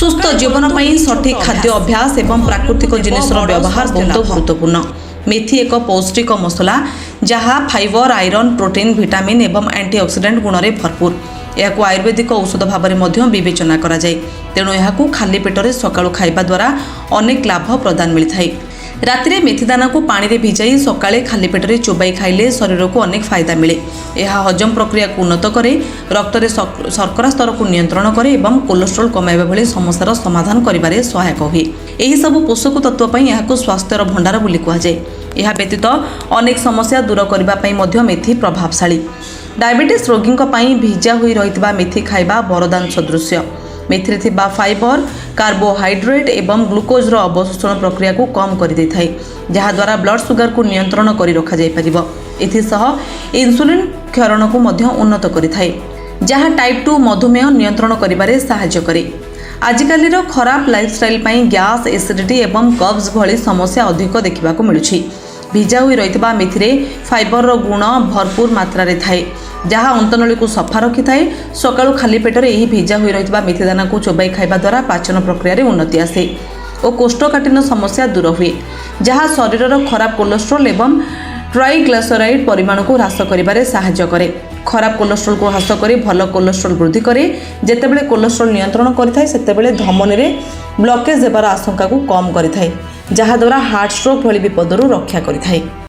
ସୁସ୍ଥ ଜୀବନ ପାଇଁ ସଠିକ୍ ଖାଦ୍ୟ ଅଭ୍ୟାସ ଏବଂ ପ୍ରାକୃତିକ ଜିନିଷର ବ୍ୟବହାର ବହୁତ ଗୁରୁତ୍ୱପୂର୍ଣ୍ଣ। मेथी एक पौष्टिक मसला जहाँ फाइबर आयरन प्रोटीन विटामिन एवं एंटीऑक्सीडेंट गुण में भरपूर। यह आयुर्वेदिक औषध भाव में विवेचना करा जाए। तेणु यह खाली पेटरे सकाळु खाइबा द्वारा अनेक लाभ प्रदान मिलता है। रातिरे मेथीदाना को पानी रे भिजाई सकाळे खाली पेटरे चोबाई खाइले शरीर को अनेक फायदा मिले। यह हजम प्रक्रिया को उन्नत करे, रक्त रे शर्करा स्तर को नियंत्रण करे एवं कोलेस्ट्रोल कमाइबा भली समस्यार समाधान करिबारे सहायक हुए। एही सब पोषक तत्व पई यहाको स्वास्थ्यर भंडार बोली कहा जाए। यह व्यतीत अनेक समस्या दूर करबा पई मध्य मेथी प्रभावशाली। डायबिटीज रोगी भिजा हुई रहितबा मेथी खाइबा वरदान सदृश। मेथी थिबा फाइबर कार्बोहाइड्रेट एवं ग्लुकोज अवशोषण प्रक्रिया को कम कर दे थाए, जहा द्वारा ब्लड सुगर को नियंत्रण कर रखा जाय परिबो। एथिसह इंसुलिन क्षरण को मध्य उन्नत करिथाए, जहा टाइप 2 मधुमेह नियंत्रण करिबारे सहायता करे। आजिकाली खराब लाइफस्टाइल पई गैस एसिडिटी एवं कब्ज भली समस्या अधिक देखा मिलुछि। भिजा हुई रहितबा मेथी फाइबर गुण भरपूर मात्रा रे थाए, जहाँ अंतनली को सफा रखी थाए। सकाळु खाली पेटरे यही भिजा हुई रहितबा मेथीदाना को चोबाई खाइबा द्वारा पाचन प्रक्रिया रे उन्नति आसे और कोष्ठकाठिन्य समस्या दूर हुए, जहाँ शरीरर खराब कोलेस्ट्रोल एवं ट्राइग्लिसराइड परिमाण को ह्रास करिबारे सहायता करे। खराब कोलेस्ट्रोल को ह्रास करे भल कोलेस्ट्रोल वृद्धि करे। जेतेबेले कोलेस्ट्रोल नियंत्रण करिथाय सेतेबेले धमनी रे ब्लॉकेज हेबार आशंका को कम करिथाय, जहा द्वारा हार्ट स्ट्रोक भली विपदरू रक्षा करिथाय।